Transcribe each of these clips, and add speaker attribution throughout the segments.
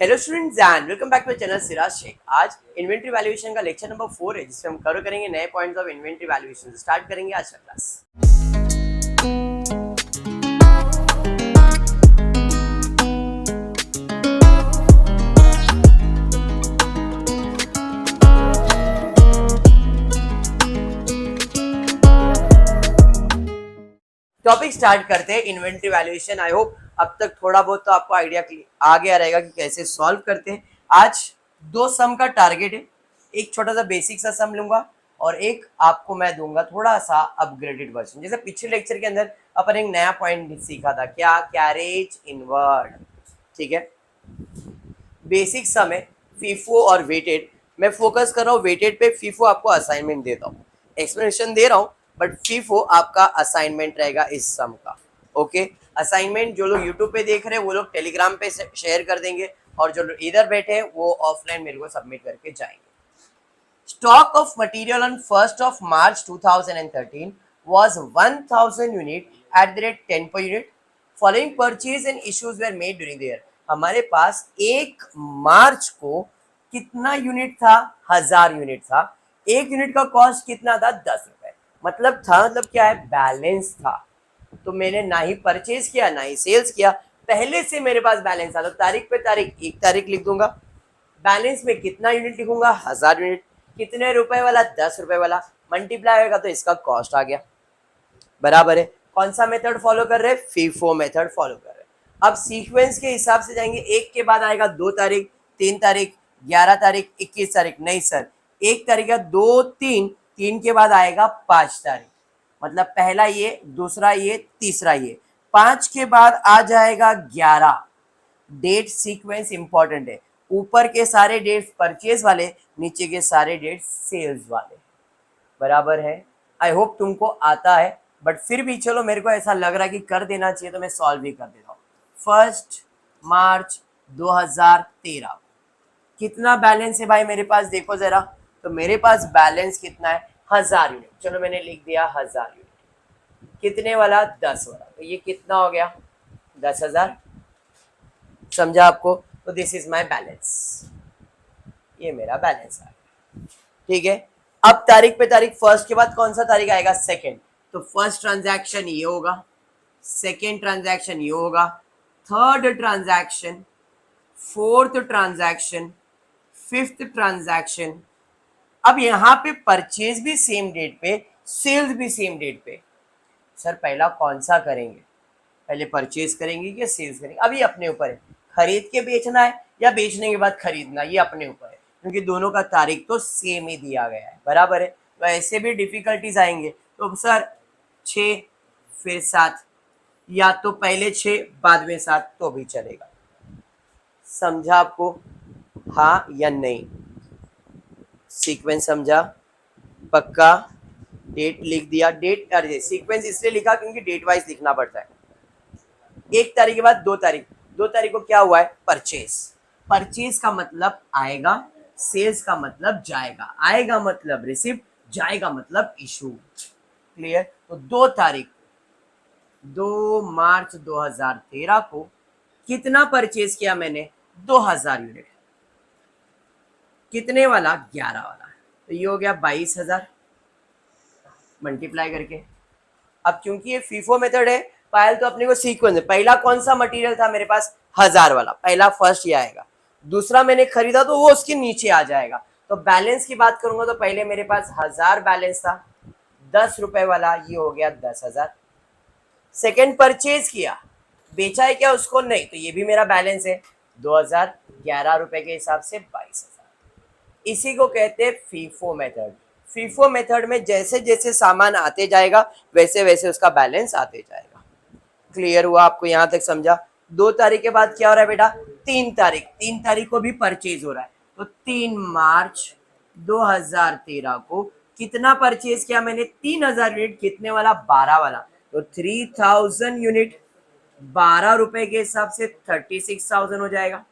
Speaker 1: Hello students and welcome back to channel Siraj Shaikh. आज inventory valuation का lecture number 4 है, जिसमें हम कवर करेंगे नए points of inventory valuation. Start करेंगे आज का क्लास। टॉपिक स्टार्ट करते हैं इन्वेंट्री वैल्यूएशन। आई होप अब तक थोड़ा बहुत तो आपको आइडिया आ गया रहेगा कि कैसे सॉल्व करते हैं। आज दो सम का टारगेट है, एक छोटा सा बेसिक सा सम लूंगा और एक आपको मैं दूंगा थोड़ा सा अपग्रेडेड वर्जन। जैसे पिछले लेक्चर के अंदर अपन एक नया पॉइंट सीखा था, क्या? Carriage inward. ठीक है, बेसिक सम है फीफो और वेटेड। मैं फोकस कर रहा हूँ वेटेड पे, फीफो आपको असाइनमेंट देता हूँ, एक्सप्लेनेशन दे रहा हूँ, बट फीफो आपका असाइनमेंट रहेगा इस सम का। ओके, असाइनमेंट जो लोग यूट्यूब पे देख रहे हैं वो लोग टेलीग्राम पे शेयर कर देंगे, और जो लोग इधर बैठे हैं वो ऑफलाइन मेरे को सबमिट करके जाएंगे। Stock of material on 1st of March 2013 was 1000 unit at the rate 10 per unit. Following purchase and issues were made during the year. हमारे पास 1 मार्च को कितना यूनिट था? 1000 यूनिट था। एक यूनिट का कॉस्ट कितना था? 10 रुपए। मतलब क्या है? बैलेंस था। तो मैंने ना ही परचेज किया ना ही सेल्स किया, पहले से मेरे पास बैलेंस था। तो तारीख पे तारीख 1 तारीख लिख दूंगा। बैलेंस में कितना यूनिट लिखूंगा? 1000 यूनिट। कितने रुपए वाला? 10 रुपए वाला। मल्टीप्लाई होगा तो इसका कॉस्ट आ गया। बराबर है। कौन सा मेथड फॉलो कर रहे हैं? फीफो मेथड फॉलो कर रहे हैं। अब सीक्वेंस के हिसाब से जाएंगे। 1 के बाद आएगा 2 तारीख, 3 तारीख, 11 तारीख, 21 तारीख। नहीं सर, 1 तारीख का 2, 3 के बाद आएगा 5 तारीख। मतलब पहला ये, दूसरा ये, तीसरा ये। 5 के बाद आ जाएगा 11। डेट सीक्वेंस इंपॉर्टेंट है। ऊपर के सारे डेट्स परचेज वाले, नीचे के सारे डेट्स सेल्स वाले। बराबर है। आई होप तुमको आता है, बट फिर भी चलो, मेरे को ऐसा लग रहा है कि कर देना चाहिए तो मैं सॉल्व भी कर देता हूँ। 1 मार्च 2013 कितना बैलेंस है भाई मेरे पास? देखो जरा, तो मेरे पास बैलेंस कितना है? 1000 यूनिट। चलो मैंने लिख दिया 1000 यूनिट। कितने वाला? 10 वाला। तो ये कितना हो गया? 10,000। समझा आपको? तो दिस इज माय बैलेंस। ये मेरा बैलेंस आ गया। ठीक है, अब तारीख पे तारीख। फर्स्ट के बाद कौन सा तारीख आएगा? सेकंड। तो फर्स्ट ट्रांजैक्शन ये होगा, सेकंड ट्रांजैक्शन ये होगा, third transaction, fourth transaction, fifth transaction. अब यहाँ पे परचेज भी सेम डेट पे, सेल्स भी सेम डेट पे। सर पहला कौन सा करेंगे? पहले परचेज करेंगे कि सेल्स करेंगे? अभी अपने ऊपर है, खरीद के बेचना है या बेचने के बाद खरीदना, ये अपने ऊपर है, क्योंकि दोनों का तारीख तो सेम ही दिया गया है। बराबर है। तो ऐसे भी डिफिकल्टीज आएंगे। तो सर 6 फिर 7, या तो पहले 6 बाद में 7 तो भी चलेगा। समझा आपको? हाँ या नहीं? सीक्वेंस समझा? पक्का? डेट लिख दिया। डेट, अरे सीक्वेंस इसलिए लिखा क्योंकि डेट वाइज लिखना पड़ता है। 1 तारीख के बाद 2 तारीख। 2 तारीख को क्या हुआ है? परचेज। परचेज का मतलब आएगा, सेल्स का मतलब जाएगा। आएगा मतलब रिसिप्ट, जाएगा मतलब इशू। क्लियर? तो 2 तारीख, 2 मार्च 2013 को कितना परचेज किया मैंने? 2000 यूनिट। कितने वाला? 11 वाला। तो ये हो गया 22,000 मल्टीप्लाई करके। अब क्योंकि ये फीफो मेथड है, पहले तो अपने को सीक्वेंस है। पहला कौन सा मटेरियल था मेरे पास? 1000 वाला। पहला फर्स्ट ये आएगा। दूसरा मैंने खरीदा तो वो उसके नीचे आ जाएगा। तो बैलेंस की बात करूंगा तो पहले मेरे पास 1000 बैलेंस था, 10 रुपए वाला, ये हो गया 10,000। सेकेंड परचेज किया, बेचा है क्या उसको? नहीं, तो ये भी मेरा बैलेंस है 2000। 11 रुपए के हिसाब से 22,000। इसी को कहते हैं फीफो मेथड। फीफो मेथड में जैसे जैसे सामान आते जाएगा वैसे वैसे उसका बैलेंस आते जाएगा। क्लियर हुआ आपको? यहां तक समझा? 2 तारीख के बाद क्या हो रहा है बेटा? 3 तारीख। 3 तारीख को भी परचेज हो रहा है। तो 3 मार्च 2013 को कितना परचेज किया मैंने? 3000 यूनिट। कितने वाला? 12 वाला। तो 3000 यूनिट 12 रुपए के हिसाब से 36,000 हो जाएगा।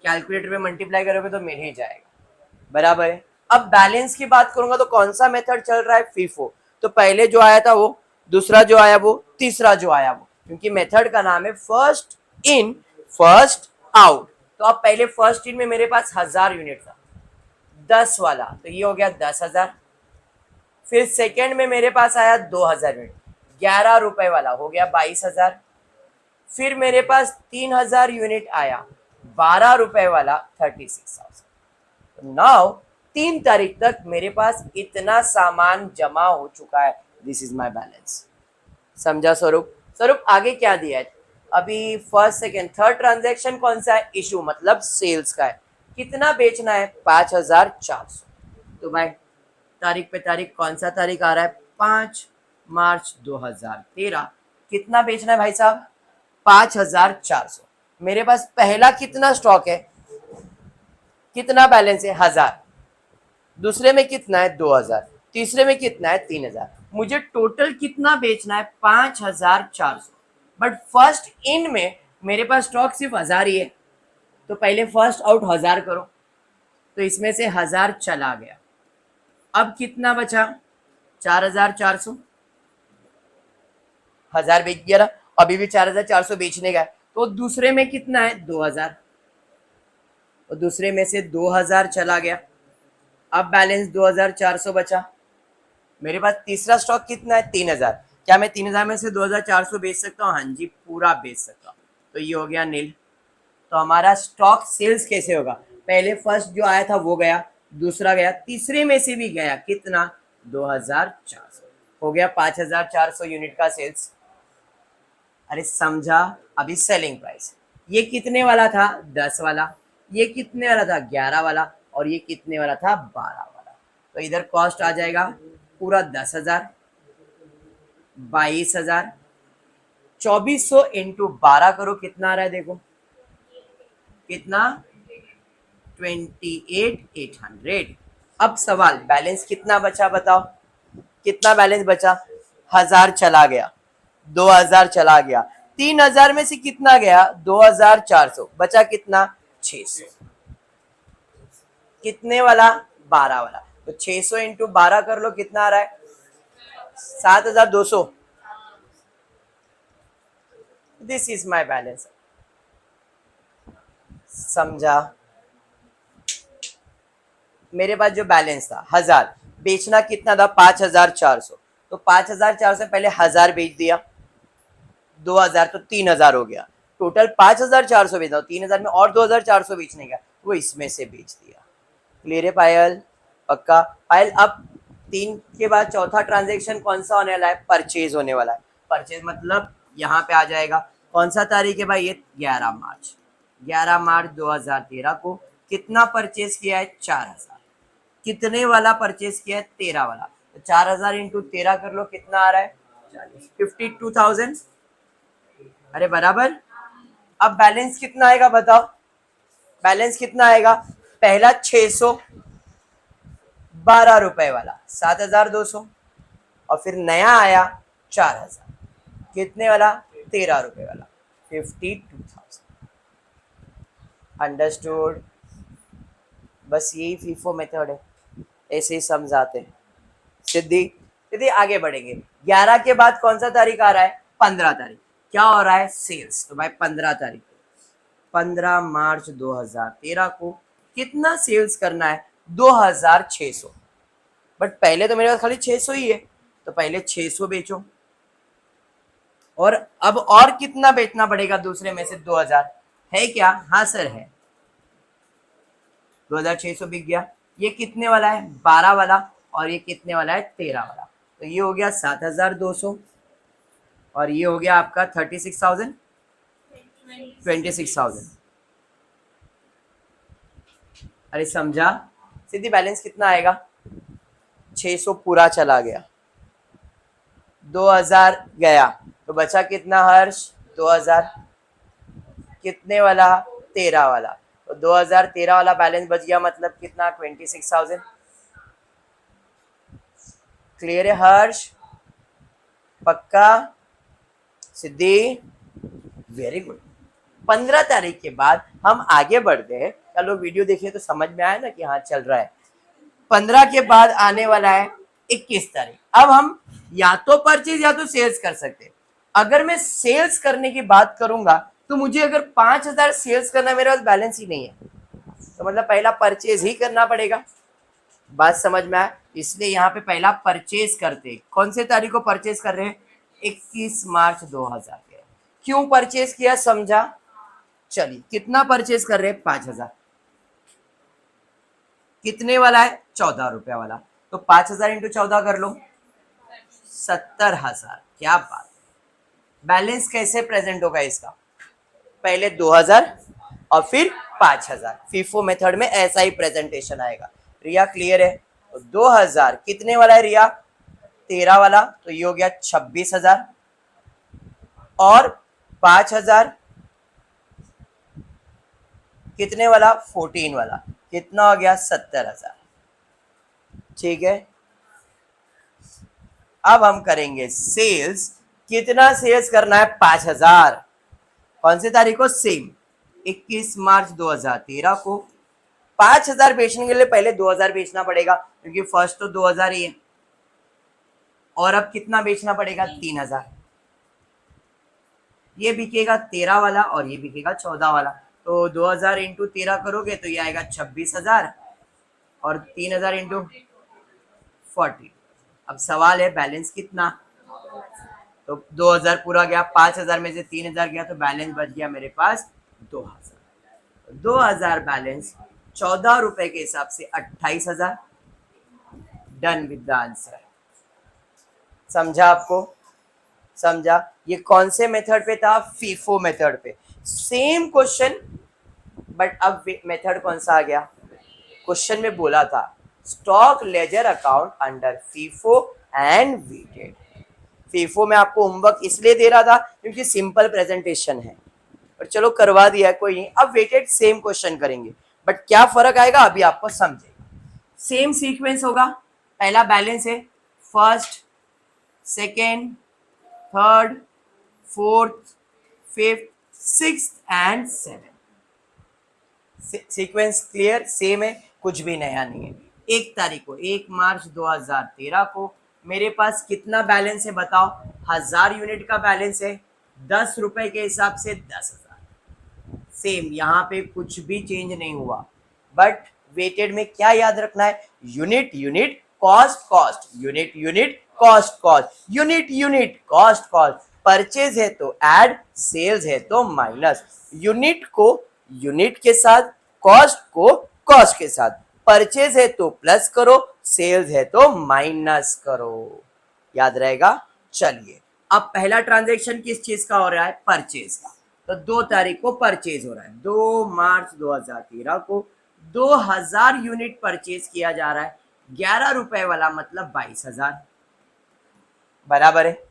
Speaker 1: कैलकुलेटर में मल्टीप्लाई करोगे तो मिल ही जाएगा। बराबर है। अब बैलेंस की बात करूंगा तो कौन सा मेथड चल रहा है? फीफो। तो पहले जो आया था वो, दूसरा जो आया वो, तीसरा जो आया वो, क्योंकि मेथड का नाम है फर्स्ट इन फर्स्ट आउट। तो अब पहले फर्स्ट इन में मेरे पास 1000 यूनिट था, 10 वाला, तो ये हो गया 10,000। फिर सेकेंड में मेरे पास आया 2000 यूनिट, 11 रुपए वाला हो गया 22,000। फिर मेरे पास 3000 यूनिट आया, 12 रुपए वाला 36,000। नाउ 3 तारीख तक मेरे पास इतना सामान जमा हो चुका है। This is my balance. समझा स्वरूप? स्वरूप आगे क्या दिया है? अभी फर्स्ट सेकेंड थर्ड ट्रांजैक्शन कौन सा है? इशू मतलब सेल्स का है। कितना बेचना है? 5400। तो भाई तारीख पे तारीख कौन सा तारीख आ रहा है? 5 मार्च 2013। कितना बेचना है भाई साहब? 5400। मेरे पास पहला कितना स्टॉक है, कितना बैलेंस है? 1000। दूसरे में कितना है? 2000। तीसरे में कितना है? 3000। मुझे टोटल कितना बेचना है? 5400। बट फर्स्ट इन में मेरे पास स्टॉक सिर्फ 1000 ही है, तो पहले फर्स्ट आउट 1000 करो, तो इसमें से 1000 चला गया। अब कितना बचा? 4400। 1000 बेच गया ना, अभी भी 4400 बेचने का है, तो दूसरे में कितना है? 2000, और दूसरे में से 2000 चला गया। अब बैलेंस 2400 बचा। मेरे पास तीसरा स्टॉक कितना है? 3000। क्या मैं 3000 में से 2400 बेच सकता हूँ? हाँ जी, पूरा बेच सकता हूँ। तो ये हो गया नील। तो हमारा स्टॉक सेल्स कैसे होगा? पहले फर्स्ट जो आया था वो गया, दूसरा गया, तीसरे में से भी गया, कितना? 2400। हो गया 5400 यूनिट का सेल्स। अरे समझा? अभी सेलिंग प्राइस, ये कितने वाला था? 10 वाला। ये कितने वाला था? 11 वाला। और ये कितने वाला था? 12 वाला। तो इधर कॉस्ट आ जाएगा पूरा 10,000, 22,000। 2400 इंटू 12 करो, कितना आ रहा है? देखो कितना? 28,800। अब सवाल, बैलेंस कितना बचा बताओ? कितना बैलेंस बचा? 1000 चला गया, 2000 चला गया, 3000 में से कितना गया? 2400। बचा कितना? 600। कितने वाला? 12 वाला। तो 600 इंटू 12 कर लो, कितना आ रहा है? 7200। This is my balance. समझा? मेरे पास जो बैलेंस था 1000, बेचना कितना था? 5400। तो 5400 पहले 1000 बेच दिया, 2000 तो 3000 हो गया, टोटल 5400 बेचा, 3000 में और 2400 बेचने का, वो इसमें से बेच दिया। क्लियर है पायल? पक्का? पायल अब 3 के बाद चौथा ट्रांजेक्शन कौन सा होने वाला है? परचेज होने वाला है। परचेज मतलब यहाँ पे आ जाएगा, कौन सा तारीख है भाई? ये 11 मार्च। 11 मार्च 2013 को कितना परचेज किया है? 4000। कितने वाला परचेज किया है? 13 वाला। तो 4000 इंटू 13 कर लो, कितना आ रहा है? 52,000। अरे बराबर। अब बैलेंस कितना आएगा बताओ? बैलेंस कितना आएगा? पहला 600, 12 रुपए वाला 7200, और फिर नया आया 4000, कितने वाला? 13 रुपए वाला, 52,000। अंडरस्टूड? बस यही फीफो मेथड है, ऐसे ही समझाते हैं। सिद्धि सिद्धि आगे बढ़ेंगे। 11 के बाद कौन सा तारीख आ रहा है? 15 तारीख। क्या हो रहा है? सेल्स। तो भाई 15 तारीख, 15 मार्च 2013 को कितना सेल्स करना है? 2600। बट पहले तो मेरे पास खाली 600 ही है, तो पहले 600 बेचो, और अब और कितना बेचना पड़ेगा दूसरे में से? 2000 है क्या? हाँ सर है। 2600 बिक गया। ये कितने वाला है? 12 वाला। और ये कितने वाला है? 13 वाला। तो ये हो गया 7200, और ये हो गया आपका 36,000, 26,000। अरे समझा? सीधी बैलेंस कितना आएगा? 600 पूरा चला गया, 2000 गया, तो बचा कितना हर्ष? 2000। कितने वाला? 13 वाला। तो 2013 वाला बैलेंस बच गया, मतलब कितना? 26,000। क्लियर है हर्ष? पक्का? सिद्धि? Very good. 15 तारीख के बाद हम आगे बढ़ते हैं। चलो वीडियो देखिए तो समझ में आया ना कि हाँ चल रहा है। 15 के बाद आने वाला है 21 तारीख। अब हम या तो परचेज या तो सेल्स कर सकते हैं। अगर मैं सेल्स करने की बात करूंगा तो मुझे अगर 5,000 सेल्स करना, मेरे पास बैलेंस ही नहीं है, तो मतलब पहला परचेज ही करना पड़ेगा। बात समझ में आया? इसलिए यहाँ पे पहला परचेज करते, कौन से तारीख को परचेज कर रहे हैं? 21 मार्च 2000 के। क्यों परचेज किया समझा? चलिए, कितना परचेज कर रहे हैं? 5,000। कितने वाला है? 14 रुपया वाला। तो 5,000 इंटू 14 कर लो, 70,000। क्या बात। बैलेंस कैसे प्रेजेंट होगा इसका? पहले 2,000 और फिर 5,000। फीफो मेथड में ऐसा ही प्रेजेंटेशन आएगा। रिया क्लियर है? तो 2,000 कितने वाला है रिया? 13 वाला, तो ये हो गया 26,000। और 5,000 कितने वाला? 14 वाला, कितना हो गया? 70,000। ठीक है, अब हम करेंगे सेल्स। कितना सेल्स करना है? 5,000। कौन सी तारीख को? सेम 21 मार्च 2013 को। 5,000 बेचने के लिए पहले 2,000 बेचना पड़ेगा, क्योंकि फर्स्ट तो 2,000 ही है। और अब कितना बेचना पड़ेगा? 3,000। ये बिकेगा 13 वाला और ये बिकेगा 14 वाला। तो 2,000 इंटू 13 करोगे तो ये आएगा 26,000 और 3,000 इंटू 40। अब सवाल है बैलेंस कितना? तो 2,000 पूरा गया, 5,000 में से 3,000 गया, तो बैलेंस बच गया मेरे पास 2,000। 2,000 बैलेंस 14 रुपए के हिसाब से 28,000। Done with the answer. समझा आपको? समझा? ये कौन से मेथड पे था? फीफो मेथड पे। सेम क्वेश्चन, बट अब मेथड कौन सा आ गया? क्वेश्चन में बोला था stock ledger account under FIFO and weighted. FIFO में आपको होमवर्क इसलिए दे रहा था क्योंकि सिंपल प्रेजेंटेशन है, और चलो करवा दिया, कोई नहीं। अब वेटेड सेम क्वेश्चन करेंगे, बट क्या फर्क आएगा अभी आपको समझेगा। सेम सीक्वेंस होगा। पहला बैलेंस है first, second, third, fourth, fifth, sixth and seven. Sequence clear? Same है, कुछ भी नया नहीं है। 1 तारीख को 1 मार्च 2013 को मेरे पास कितना बैलेंस है बताओ? 1,000 यूनिट का बैलेंस है। 10 रुपए के हिसाब से 10,000। सेम, यहाँ पे कुछ भी चेंज नहीं हुआ। बट वेटेड में क्या याद रखना है? Unit unit cost cost, unit unit cost cost, unit unit cost cost. Purchase है तो ऐड, सेल्स है तो माइनस। यूनिट को यूनिट के साथ, कॉस्ट को कॉस्ट के साथ। परचेज है तो प्लस करो, सेल्स है तो माइनस करो। याद रहेगा? चलिए, अब पहला ट्रांजैक्शन किस चीज का हो रहा है? परचेज का। तो 2 तारीख को परचेज हो रहा है। 2 मार्च 2013 को 2,000 यूनिट परचेज किया जा रहा है। 11 रुपए वाला मतलब 22,000। बराबर है।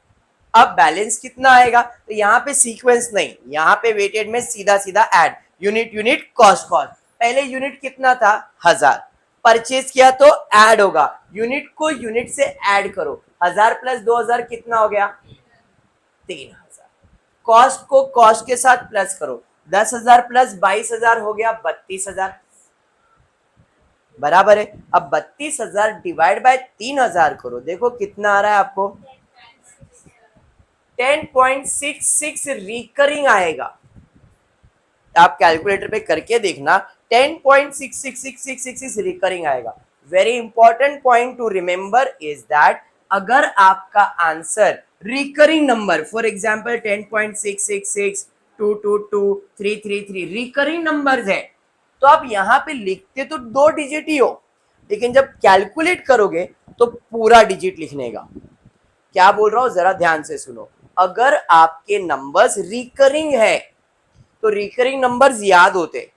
Speaker 1: अब बैलेंस कितना आएगा? तो यहाँ पे सीक्वेंस नहीं, यहाँ पे वेटेड में सीधा सीधा add, unit unit cost cost. पहले यूनिट कितना था? 1,000। परचेज किया तो ऐड होगा, यूनिट को यूनिट से ऐड करो। 1,000 प्लस 2,000 कितना हो गया? 3,000। कॉस्ट को कॉस्ट के साथ प्लस करो, 10,000 प्लस 22,000 हो गया 32,000। बराबर है। अब 32,000 डिवाइड बाय 3,000 करो, देखो कितना आ रहा है आपको? 10.66 रिकरिंग आएगा। आप कैलकुलेटर पे करके देखना, 10.666666 रिकरिंग आएगा। Very important point two remember is that अगर आपका answer recurring number, for example 10.666 222 333 recurring numbers है, तो आप यहाँ पे लिखते तो 2 डिजिट ही हो, लेकिन जब कैलकुलेट करोगे तो पूरा डिजिट लिखने का। क्या बोल रहा हूं जरा ध्यान से सुनो। अगर आपके नंबर्स रिकरिंग है तो रिकरिंग नंबर्स याद होते,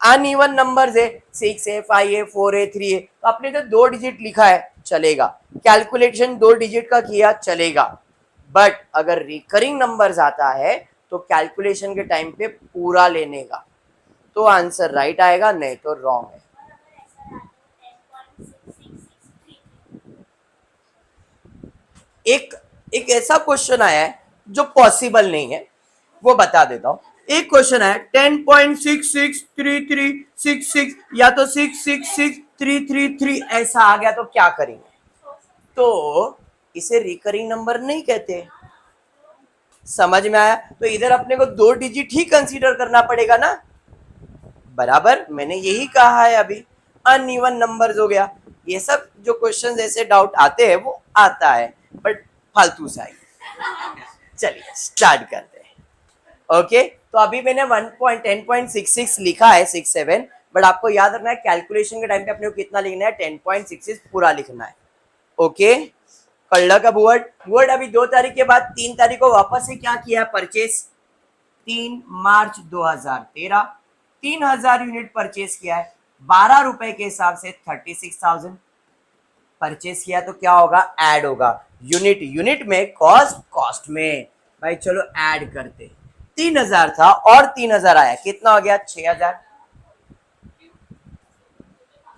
Speaker 1: अनइवन नंबर्स है 6 है 5 है 4 है 3 है, तो आपने तो 2 डिजिट लिखा है चलेगा, कैलकुलेशन 2 डिजिट का किया चलेगा। बट अगर रिकरिंग नंबर्स आता है तो कैलकुलेशन के टाइम पे पूरा लेने का, तो आंसर राइट आएगा, नहीं तो रॉन्ग है। एक ऐसा क्वेश्चन आया है जो पॉसिबल नहीं है, वो बता देता हूं। एक क्वेश्चन है 10.663366 या तो 666333 ऐसा आ गया तो क्या करेंगे? तो इसे रिकरिंग नंबर नहीं कहते, समझ में आया? तो इधर अपने को 2 डिजिट ही कंसीडर करना पड़ेगा ना, बराबर, मैंने यही कहा है अभी। अनइवन नंबर्स हो गया, ये सब जो क्वेश्चन ऐसे डाउट आते हैं वो आता है, बट फालतू सा है। चलिए स्टार्ट करते हैं। ओके, तो अभी मैंने 1.10.66 लिखा है 67, बट आपको याद रखना है कैलकुलेशन के टाइम पे अपने को कितना लिखना है, 10.66 पूरा लिखना है। ओके, कल्ला का वर्ड वर्ड अभी 2 तारीख के बाद 3 तारीख को वापस से क्या किया, परचेस 3 मार्च 2013 3000 यूनिट परचेस किया है, 12 रुपए के हिसाब से 36,000 परचेस किया, तो क्या होगा, ऐड होगा, यूनिट यूनिट में, कॉस्ट कॉस्ट में। भाई चलो ऐड करते, 3000 था और 3000 आया, कितना हो गया, 6000।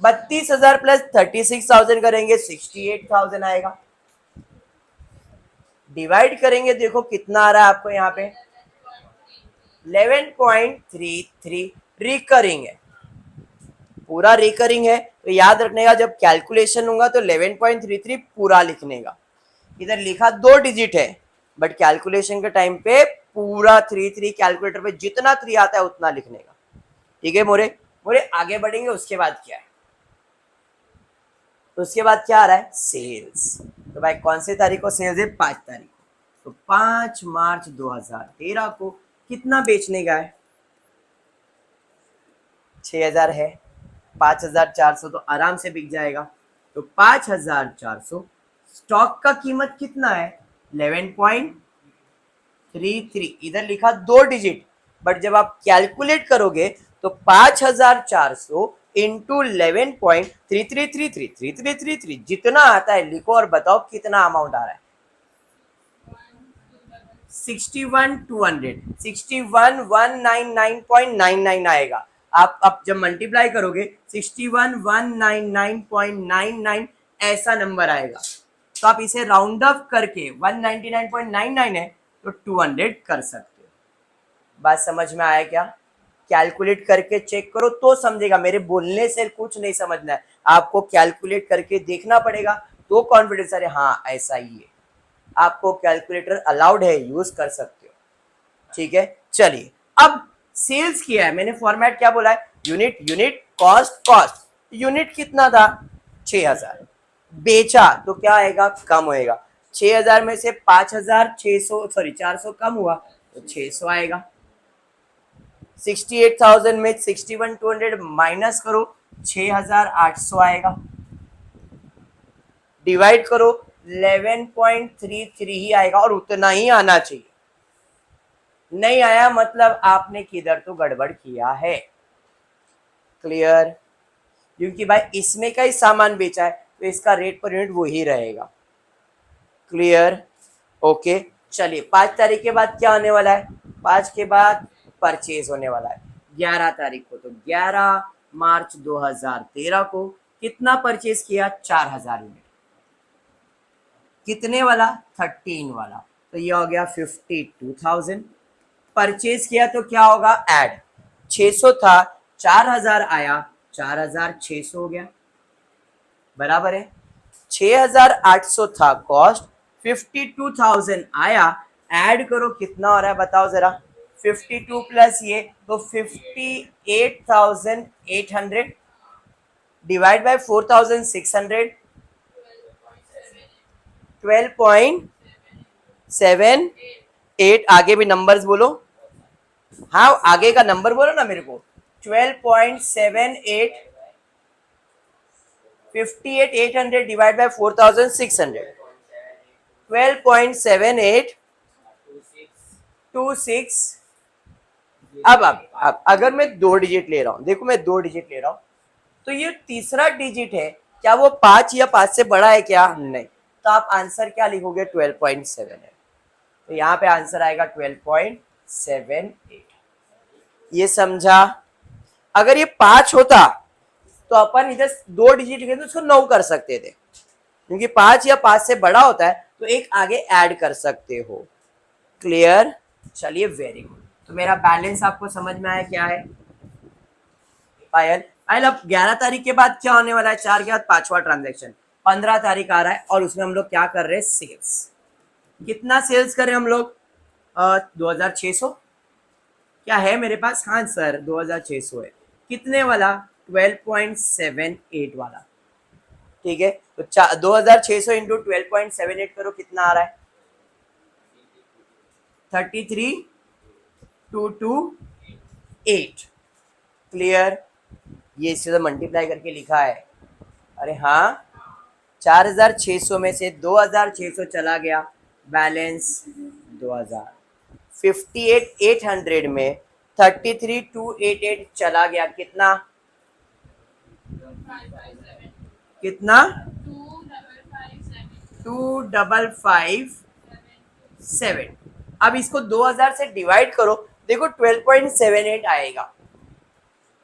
Speaker 1: 32,000 प्लस 36,000 करेंगे 68,000 आएगा। डिवाइड करेंगे, देखो कितना आ रहा है आपको यहाँ पे, 11.33 रिकरिंग है, पूरा रिकरिंग है। तो याद रखने का, जब कैलकुलेशन होगा तो 11.33 पूरा लिखने का। इधर लिखा 2 डिजिट है, बट कैलकुलेशन के टाइम पे पूरा 33, कैलकुलेटर पे जितना 3 आता है उतना लिखने का। ठीक है मोरे, मोरे आगे बढ़ेंगे, उसके बाद क्या है, तो उसके बाद क्या आ रहा है, सेल्स। तो भाई कौन से तारीख को सेल्स है, 5 तारीख को, तो 5 मार्च 2013 को कितना बेचने का है, 6000 है, 5400 तो आराम से बिक जाएगा। तो 5400, स्टॉक का कीमत कितना है, 11.33, इधर लिखा 2 डिजिट, बट जब आप कैलकुलेट करोगे तो 5400 इंटू 11.33333333 जितना आता है लिखो और बताओ कितना अमाउंट आ रहा है, 61,200, 61,199.99 आएगा। आप अब जब मल्टीप्लाई करोगे 61,199.99 ऐसा नंबर आएगा। तो आप इसे राउंड अप करके 199.99 है तो 200 कर सकते हो। बात समझ में आया क्या? कैलकुलेट करके चेक करो तो समझेगा, मेरे बोलने से कुछ नहीं समझना है, आपको कैलकुलेट करके देखना पड़ेगा तो कॉन्फिडेंस, अरे हाँ ऐसा ही है। आपको कैलकुलेटर अलाउड है, यूज कर सकते हो। ठीक है, चलिए अब सेल्स किया है मैंने, फॉर्मेट क्या बोला है, unit unit cost cost. Unit कितना था, 6000, बेचा तो क्या आएगा, कम होएगा, 6000 में से 5600 सॉरी 400 कम हुआ तो 600 आएगा। 68,000 में 61,200 माइनस करो, 6,800 आएगा। डिवाइड करो, 11.33 ही आएगा और उतना ही आना चाहिए। नहीं आया मतलब आपने किधर तो गड़बड़ किया है। क्लियर? क्योंकि भाई इसमें का ही सामान बेचा है तो इसका रेट पर यूनिट वो ही रहेगा। क्लियर? ओके, चलिए 5 तारीख के बाद क्या होने वाला है, 5 के बाद परचेज होने वाला है 11 तारीख को। तो 11 मार्च 2013 को कितना परचेज किया, 4000 यूनिट। कितने वाला, 13 वाला, तो ये हो गया 52,000। परचेज किया तो क्या होगा, ऐड, 600 था, 4000 आया, 4600 हो गया, बराबर है। 6800 था कॉस्ट, 52,000 आया, ऐड करो कितना हो रहा है बताओ जरा, 52 प्लस ये तो 58,800 डिवाइड बाय 4,600, 12.78, आगे भी नंबर्स बोलो, हाँ आगे का नंबर बोलो ना मेरे को, 12.78, 58,800 डिवाइड बाय 4,600, 12.7826। अब अगर मैं 2 डिजिट ले रहा हूं, देखो मैं 2 डिजिट ले रहा हूं, तो ये तीसरा डिजिट है, क्या वो 5 या 5 से बड़ा है क्या, नहीं, तो आप आंसर क्या लिखोगे, 12.7 है, तो यहाँ पे आंसर आएगा 12.78। ये समझा? अगर ये 5 होता तो अपन इधर 2 डिजिट लिखे तो उसको 9 कर सकते थे, क्योंकि 5 या 5 से बड़ा होता है तो एक आगे ऐड कर सकते हो। क्लियर? चलिए वेरी गुड। तो मेरा बैलेंस आपको समझ में आया क्या है, पायल? पायल अब 11 तारीख के बाद क्या होने वाला है, 4 के बाद 5वां ट्रांजेक्शन, 15 तारीख आ रहा है और उसमें हम लोग क्या कर रहे हैं, सेल्स। कितना सेल्स करें हम लोग, 2600 क्या है मेरे पास? हाँ सर 2600 है। कितने वाला? 12.78 वाला। ठीक है, तो 2600 इंटू 12.78 करो, कितना आ रहा है? 33,228। क्लियर? ये इससे तो मल्टीप्लाई करके लिखा है। अरे हाँ, 4600 में से 2600 चला गया, बैलेंस 2000। 58,800 में 33,288 चला गया, कितना? कितना? 2557। अब इसको 2000 से डिवाइड करो, देखो 12.78 आएगा।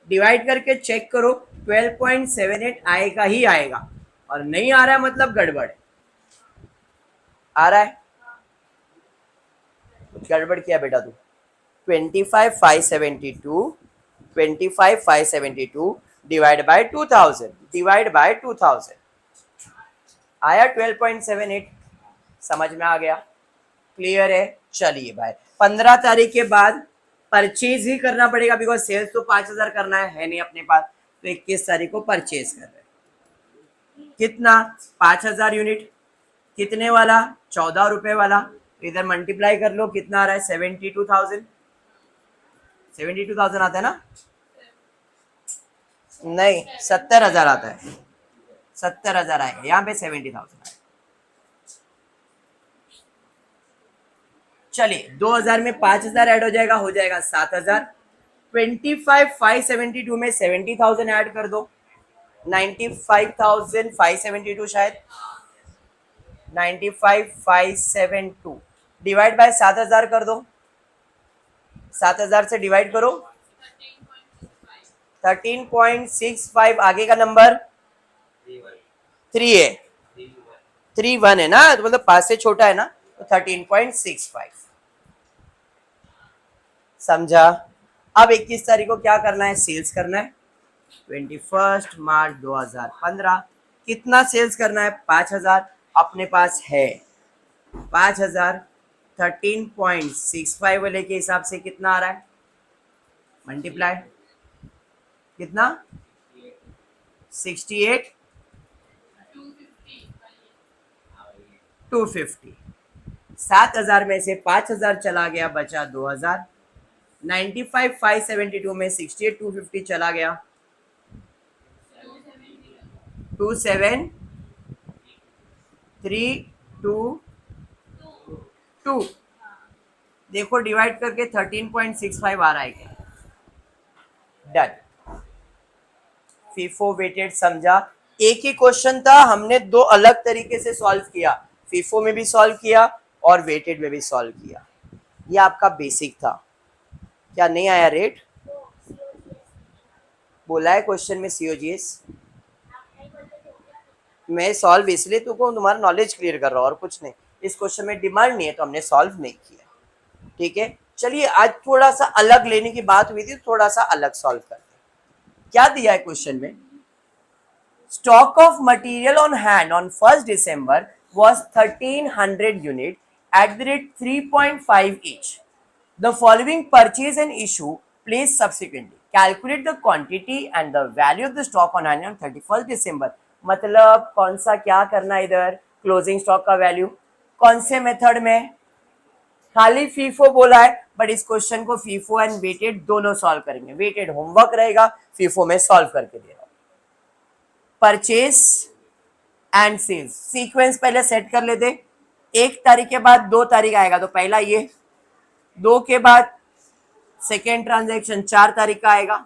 Speaker 1: डिवाइड करके चेक करो, 12.78 आएगा ही आएगा, और नहीं आ रहा है मतलब गड़बड़ है। आ रहा है? कुछ गड़बड़ किया बेटा तू। 25,572 डिवाइड बाय 2000 डिवाइड बाय 2000 आया 12.78। समझ में आ गया? क्लियर है? चलिए भाई, 15 तारीख के बाद परचेज ही करना पड़ेगा, बिकॉज सेल्स तो 5000 करना है नहीं अपने पास, तो 21 तारीख को परचेज कर रहे हैं। कितना? 5000 यूनिट। कितने वाला? 14 रुपए वाला। इधर मल्टीप्लाई कर लो, कितना आ रहा है? 72,000। 72,000 आता है ना? नहीं, 70,000 आता है। 70,000 आएगा, यहाँ पे 70,000 आएगा। चलिए 2000 में 5000 ऐड हो जाएगा 7000। 25,572 में 70,000 ऐड कर दो, 95,572 शायद। 95,572 डिवाइड बाय 7000 कर दो, 7000 से डिवाइड करो, 13.65। आगे का नंबर 3 है, 31 है ना, तो मतलब 5 से छोटा है ना, तो 13.65। समझा? अब 21 तारीख को क्या करना है? सेल्स करना है। 21 मार्च 2015 कितना सेल्स करना है? 5000 अपने पास है। 5000 13.65 वाले के हिसाब से कितना आ रहा है? मल्टीप्लाई कितना? 68 250। 7000 में से 5000 चला गया, बचा 2000। 95,572 में 68 250 चला गया, 27,322। देखो डिवाइड करके 13.65 आ रहा है क्या? डन। फीफो वेटेड समझा? एक ही क्वेश्चन था, हमने दो अलग तरीके से सॉल्व किया, फीफो में भी सॉल्व किया और वेटेड में भी सॉल्व किया। ये आपका बेसिक था। क्या नहीं आया रेट? बोला है क्वेश्चन में सीओजीएस। मैं सॉल्व इसलिए तुमको तुम्हारा नॉलेज क्लियर कर रहा हूँ और कुछ नहीं। इस क्वेश्चन में डिमांड नहीं है तो हमने सॉल्व नहीं किया। ठीक है, चलिए आज थोड़ा सा अलग लेने की बात हुई थी, थोड़ा सा अलग सॉल्व करते हैं। क्या दिया है क्वेश्चन में? Stock of material on hand on 1 December was 1300 unit at the rate 3.5 each. The following purchase and issue placed subsequently. Calculate the quantity and the value of the stock on hand on 31st December. मतलब कौन सा क्या करना है इधर? Closing stock का value कौन से मेथड में? खाली फीफो बोला है, बट इस क्वेश्चन को फीफो एंड वेटेड दोनों सॉल्व करेंगे। वेटेड होमवर्क रहेगा, फीफो में सॉल्व करके दे रहा हूं। परचेस एंड सेल्स सीक्वेंस पहले सेट कर लेते। 1 तारीख के बाद 2 तारीख आएगा, तो पहला ये, 2 के बाद सेकेंड ट्रांजैक्शन 4 तारीख का आएगा,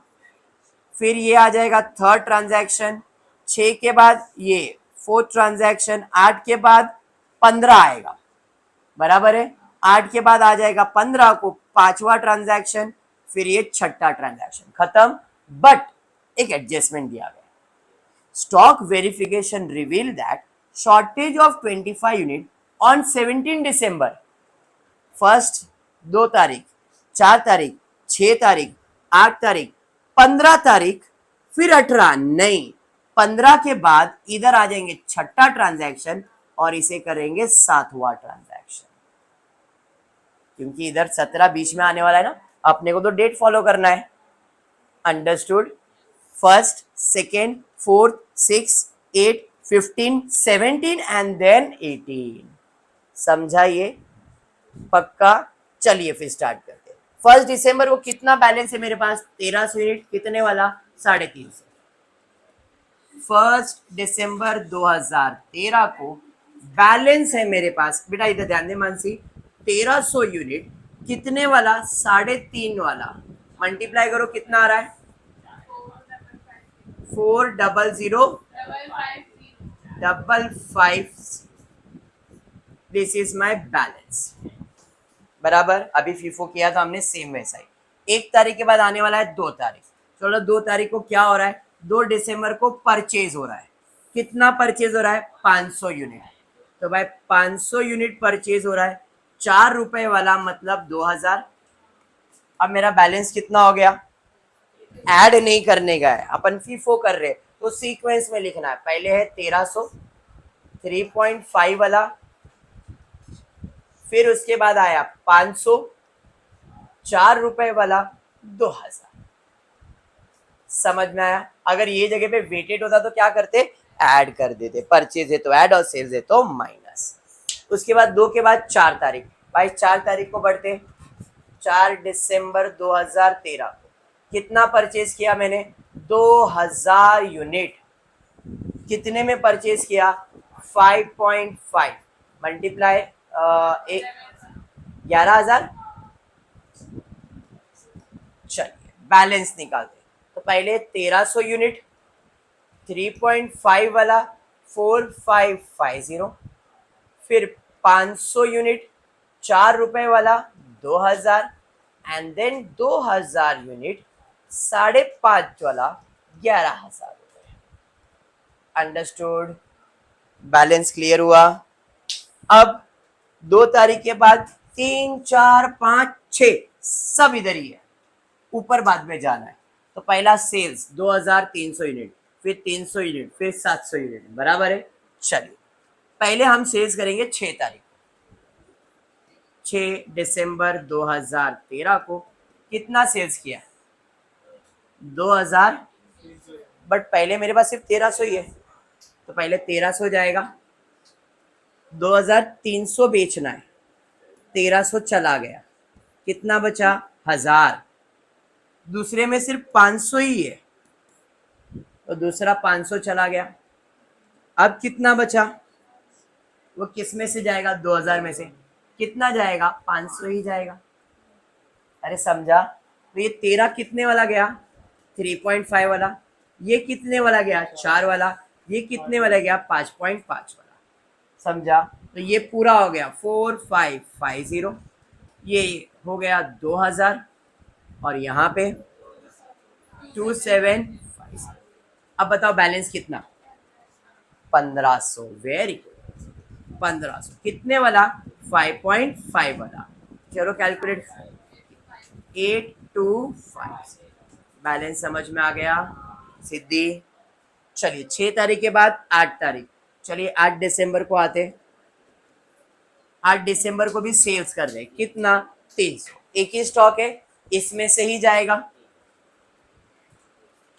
Speaker 1: फिर ये आ जाएगा थर्ड ट्रांजैक्शन, 6 के बाद ये फोर्थ ट्रांजैक्शन, 8 के बाद 15 आएगा, बराबर है। 8 के बाद आ जाएगा 15 को पांचवा ट्रांजैक्शन, फिर ये छठा ट्रांजैक्शन, खत्म। बट एक एडजस्टमेंट दिया गया, stock verification reveal that shortage of 25 unit on 17 December। First 2 तारीख, 4 तारीख, 6 तारीख, 8 तारीख, 15 तारीख, फिर 18 नहीं, 15 के बाद इधर आ जाएंगे छठा ट्रांजैक्शन और इसे करेंगे 7वां ट्रांजैक्शन। क्योंकि इधर 17 बीच में आने वाला है ना, अपने को तो डेट फॉलो करना है। Understood. First, second, fourth, 6, 8, 15, 17 and then 18। समझा ये? पक्का? चलिए फिर स्टार्ट करते हैं। 1 दिसंबर को कितना बैलेंस है मेरे पास? 1300 यूनिट। कितने वाला? 350। 1 दिसंबर 2013 को बैलेंस है मेरे पास, बेटा इधर ध्यान दे मानसी, 1300 यूनिट। कितने वाला? 3.5 वाला। मल्टीप्लाई करो, कितना आ रहा है? 400,555। This is my balance. बराबर। अभी फीफो किया था हमने सेम वैसा ही। 1 तारीख के बाद आने वाला है 2 तारीख। चलो 2 तारीख को क्या हो रहा है? 2 दिसंबर को परचेज हो रहा है। कितना परचेज हो रहा है? 500 यूनिट। तो भाई 500 यूनिट परचेज हो रहा है, 4 रुपए वाला, मतलब 2000। अब मेरा बैलेंस कितना हो गया? ऐड नहीं करने का है, अपन फीफो कर रहे हैं, तो सीक्वेंस में लिखना है। पहले है 1300, 3.5 वाला, फिर उसके बाद आया 500, 4 रुपए वाला, 2000। समझ में आया? अगर ये जगह पे वेटेड होता तो क्या करते? ऐड कर देते। परचेज है तो ऐड और सेल्स है तो माइनस। उसके बाद 2 के बाद 4 तारीख। भाई 4 तारीख को बढ़ते। 4 दिसंबर 2013 को कितना परचेज किया मैंने? 2000 यूनिट। कितने में परचेज किया? 5.5 मल्टीप्लाई 11,000। चलिए बैलेंस निकालते। तो पहले 1300 यूनिट, 3.5 वाला 4550, फिर 500 यूनिट, 4 रुपए वाला 2000, एंड देन 2000 यूनिट 5.5 वाला 11,000 रुपए। अंडरस्टूड? बैलेंस क्लियर हुआ? अब 2 तारीख के बाद 3, 4, 5, 6 सब इधर ही है, ऊपर बाद में जाना है। तो पहला सेल्स 2300 यूनिट, फिर 300 यूनिट, फिर 700 यूनिट। बराबर है? चलिए पहले हम सेल्स करेंगे 6 तारीख। 6 दिसंबर 2013 को कितना सेल्स किया? 2000। बट पहले मेरे पास सिर्फ 1300 ही है, तो पहले 1300 जाएगा। 2300 बेचना है, 1300 चला गया, कितना बचा? 1000। दूसरे में सिर्फ 500 ही है, तो दूसरा 500 चला गया। अब कितना बचा? वो किस में से जाएगा? 2000 में से। कितना जाएगा? 500 ही जाएगा। अरे समझा? तो ये 13 कितने वाला गया? 3.5 वाला। ये कितने वाला गया? 4 वाला। ये कितने वाला गया? 5.5 वाला। समझा? तो ये पूरा हो गया 4550, ये हो गया 2000, और यहाँ पे 2750। अब बताओ बैलेंस कितना? 1500। Very good. 1500 कितने वाला? 5.5 वाला। चलो कैलकुलेट। 825। बैलेंस समझ में आ गया सिद्धि? चलिए 6 तारीख के बाद 8 तारीख। चलिए 8 दिसंबर को आते। 8 दिसंबर को भी सेल्स कर रहे। कितना? 300। एक ही स्टॉक है, इसमें से ही जाएगा।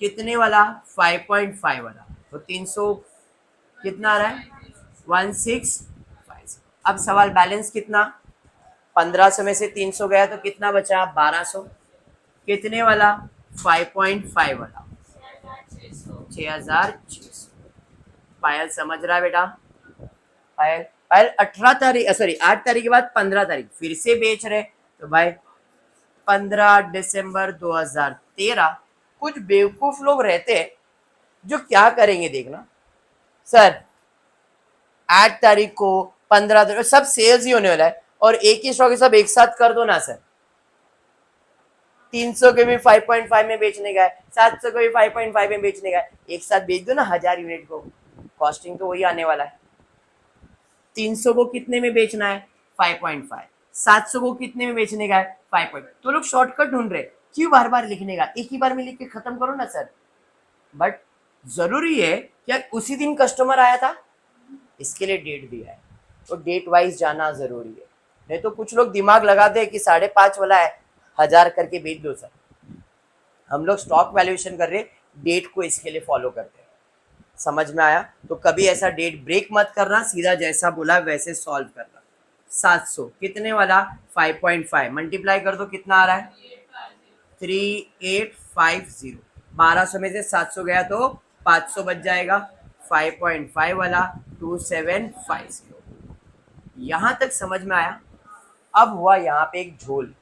Speaker 1: कितने वाला? 5.5 वाला। तो 300 कितना आ रहा है? 1650। अब सवाल बैलेंस कितना? 1500 में से 300 गया तो कितना बचा? 1200। कितने वाला? 5.5 वाला, 6600। पायल समझ रहा है बेटा? पायल पायल 18 तारीख, सॉरी 8 तारीख के बाद 15 तारीख फिर से बेच रहे। तो भाई 15 दिसंबर 2013 कुछ बेवकूफ लोग रहते हैं जो क्या करेंगे देखना। सर 8 तारीख को 15 तारीख सब सेल्स ही होने वाला है, और एक ही स्टॉक सब एक साथ कर दो ना सर। 300 के भी 5.5 में बेचने का है, 700 के भी 5.5 में बेचने का है, एक साथ बेच दो ना 1000 यूनिट को। कॉस्टिंग तो वही आने वाला है। 300 को कितने में बेचना है? 5.5। 700 को कितने में बेचने का है? 5. तो लोग शॉर्टकट ढूंढ रहे, क्यों बार बार लिखने का? एक ही बार में लिख के खत्म करो ना सर। बट जरूरी है क्या उसी दिन कस्टमर आया था, इसके लिए डेट दिया है, तो डेट वाइज जाना जरूरी है। नहीं तो कुछ लोग दिमाग लगाते हैं कि 5.5 वाला है 1000 करके बेच दो सर। हम लोग स्टॉक वैल्यूएशन कर रहे, डेट को इसके लिए फॉलो करते हैं। समझ में आया? तो कभी ऐसा डेट ब्रेक मत करना, सीधा जैसा बोला वैसे सॉल्व करना। 700 कितने वाला? 5.5 मल्टीप्लाई कर दो, कितना आ रहा है? 3850। 1200 में से 700 गया तो 500 बच जाएगा। 5.5 वाला 2750। यहां तक समझ में आया? अब हुआ यहाँ पे एक झोल,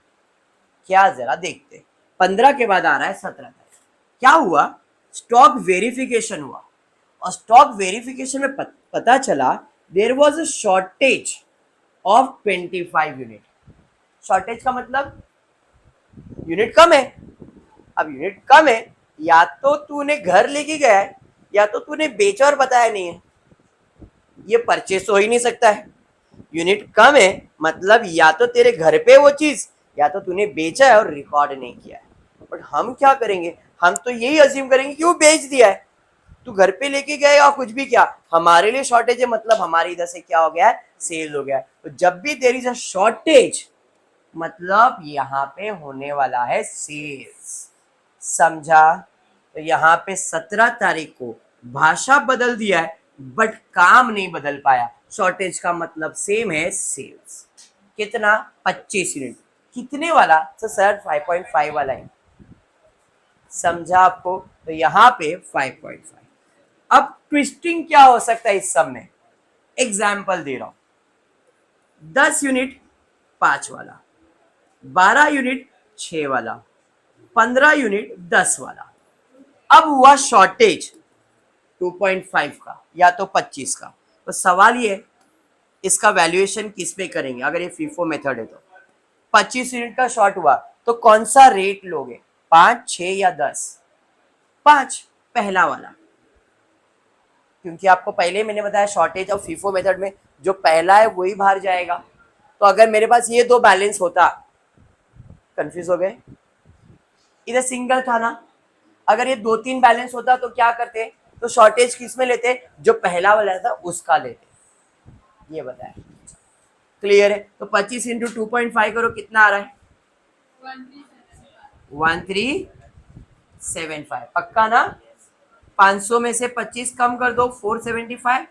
Speaker 1: क्या जरा देखते। 15 के बाद आ रहा है 17 तक। क्या हुआ? स्टॉक वेरिफिकेशन हुआ, और स्टॉक वेरिफिकेशन में पता चला there was a shortage of 25 unit. Shortage का मतलब यूनिट कम है। अब यूनिट कम है, या तो तूने घर लेके गया है या तो तूने बेचा और बताया नहीं है, ये परचेस हो ही नहीं सकता है। यूनिट कम है मतलब या तो तेरे घर पे वो चीज, या तो तूने बेचा है और रिकॉर्ड नहीं किया है। बट हम क्या करेंगे, हम तो यही अज्यूम करेंगे कि वो बेच दिया है। तू घर पे लेके गया या कुछ भी किया, हमारे लिए शॉर्टेज है मतलब हमारी इधर से क्या हो गया है, सेल हो गया है। तो जब भी देयर इज अ शॉर्टेज मतलब यहाँ पे होने वाला है सेल्स। समझा? तो यहाँ पे 17 तारीख को भाषा बदल दिया है बट काम नहीं बदल पाया। शॉर्टेज का मतलब सेम है, सेल्स। कितना? 25 यूनिट। कितने वाला? तो सर 5.5 वाला है। समझा आपको? तो यहाँ पे 5.5। अब ट्विस्टिंग क्या हो सकता है इस सब में, एग्जाम्पल दे रहा हूं। 10 यूनिट 5 वाला, 12 यूनिट 6 वाला, 15 यूनिट 10 वाला। अब हुआ शॉर्टेज 2.5 का या तो 25 का। तो सवाल ये, इसका वैल्यूएशन किस पे करेंगे? अगर ये फीफो मेथड है तो 25 यूनिट का शॉर्ट हुआ तो कौन सा रेट लोगे, 5, 6 या 10? 5, पहला वाला। क्योंकि आपको पहले मैंने बताया शॉर्टेज और फीफो मेथड में जो पहला है वही बाहर जाएगा। तो अगर मेरे पास ये दो बैलेंस होता, कंफ्यूज हो गए? इधर सिंगल था ना, अगर ये 2-3 बैलेंस होता तो क्या करते? तो शॉर्टेज किस में लेते? जो पहला वाला था उसका लेते। ये बताया, क्लियर है? तो 25 इंटू 2.5 करो, कितना आ रहा है? 1375। पक्का ना? 500 में से 25 कम कर दो, 475।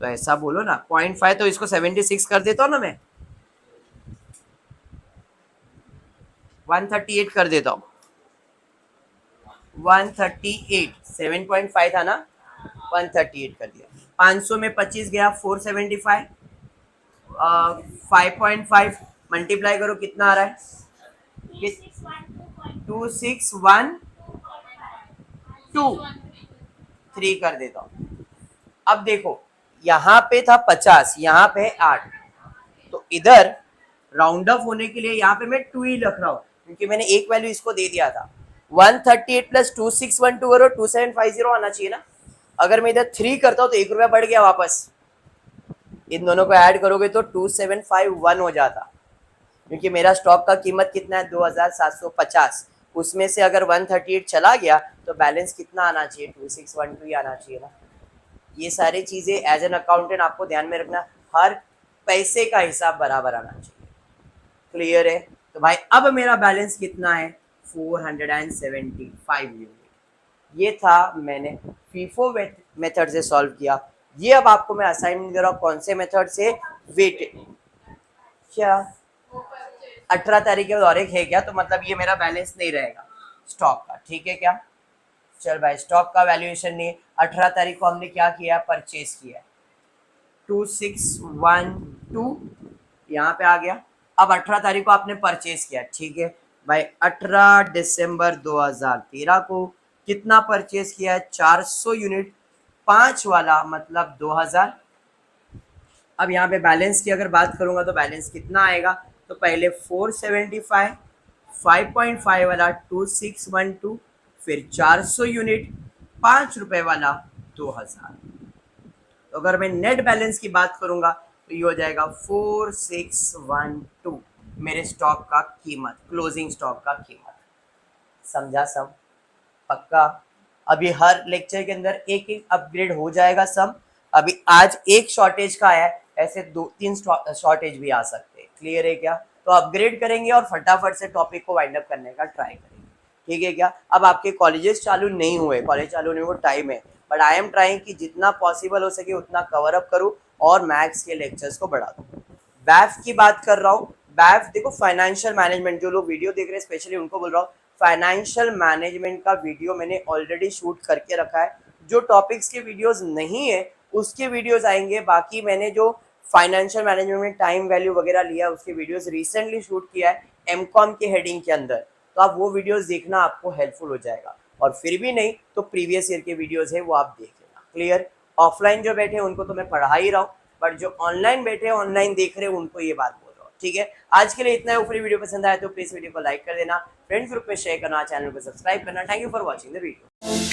Speaker 1: तो ऐसा बोलो ना, 0.5 तो इसको 76 कर देता हूँ ना मैं, 138 कर देता हूँ। 138, 7.5 था ना, 138 कर दिया। 500 में 25 गया, 475। 5.5 मल्टीप्लाई करो, कितना आ रहा है? 2612 कर देता हूँ। अब देखो, यहाँ पे था 50, यहाँ पे 8, तो इधर राउंड ऑफ होने के लिए यहाँ पे मैं 2 ही रख रहा हूँ क्योंकि मैंने एक वैल्यू इसको दे दिया था। 138 प्लस 2612 करो, 2750 आना चाहिए ना। अगर मैं इधर 3 करता हूँ तो 1 रुपया बढ़ गया वापस, इन दोनों को ऐड करोगे तो 2751 हो जाता। क्योंकि मेरा स्टॉक का कीमत कितना है, 2750। उसमें से अगर 138 चला गया तो बैलेंस कितना आना चाहिए? 2612 ही आना चाहिए ना। ये सारी चीजें एज एन अकाउंटेंट आपको ध्यान में रखना, हर पैसे का हिसाब बराबर आना चाहिए। क्लियर है? तो भाई अब मेरा बैलेंस कितना है? 475 यूनिट। ये था, मैंने फीफो मेथड से सॉल्व किया। ये अब आपको मैं असाइनमेंट दे रहा हूँ, कौन से मेथड से? वेट। क्या 18 तारीख के बाद और एक है क्या? तो मतलब ये मेरा बैलेंस नहीं रहेगा स्टॉक का, ठीक है क्या? चल भाई, स्टॉक का वैल्यूएशन नहीं, 18 तारीख को हमने क्या किया? परचेज किया 2612, यहाँ पे आ गया। अब 18 तारीख को आपने परचेज किया, ठीक है भाई। 18 दिसंबर 2013 को कितना परचेज किया है? 400 यूनिट, 5 वाला मतलब 2000। अब यहाँ पे बैलेंस की अगर बात करूंगा तो बैलेंस कितना आएगा? तो पहले 475, 5.5 वाला 2612, फिर 400 यूनिट, 5 रुपए वाला 2000। तो अगर मैं नेट बैलेंस की बात करूंगा तो ये हो जाएगा 4612, मेरे स्टॉक का कीमत, क्लोजिंग स्टॉक का कीमत। समझा सब? पक्का? अभी हर लेक्चर के अंदर एक एक अपग्रेड हो जाएगा सब। अभी आज एक शॉर्टेज का आया है, ऐसे 2-3 शॉर्टेज भी आ सकते हैं। क्लियर है क्या? तो अपग्रेड करेंगे और फटाफट से टॉपिक को वाइंड अप करने का ट्राई करेंगे। ठीक है क्या? अब आपके कॉलेजेस चालू नहीं हुए, कॉलेज चालू होने को टाइम है, बट आई एम ट्राइंग कि जितना पॉसिबल हो सके उतना कवर अप करूँ और मैथ्स के लेक्चर्स को बढ़ा दूँ। बैफ की बात कर रहा हूँ। बैफ देखो, फाइनेंशियल मैनेजमेंट, जो लोग वीडियो देख रहे हैं स्पेशली उनको बोल रहा हूँ, फाइनेंशियल मैनेजमेंट का वीडियो मैंने ऑलरेडी शूट करके रखा है। जो टॉपिक्स के वीडियोस नहीं है उसके वीडियोस आएंगे। बाकी मैंने जो फाइनेंशियल मैनेजमेंट में टाइम वैल्यू वगैरह लिया उसके वीडियोस रिसेंटली शूट किया है एमकॉम के हेडिंग के अंदर, तो आप वो वीडियोस देखना, आपको हेल्पफुल हो जाएगा। और फिर भी नहीं तो प्रीवियस ईयर के वीडियोस है वो आप देख लेना। क्लियर? ऑफलाइन जो बैठे हैं उनको तो मैं पढ़ा ही रहा हूँ, बट जो ऑनलाइन बैठे हैं, ऑनलाइन देख रहे हैं, उनको ये बात बोल रहा हूँ। ठीक है, आज के लिए इतना है। ऊपरी वीडियो पसंद आया तो प्लीज वीडियो को लाइक कर देना, फ्रेंड्स ग्रुप में शेयर करना, चैनल को सब्सक्राइब करना। Thank you for watching the video.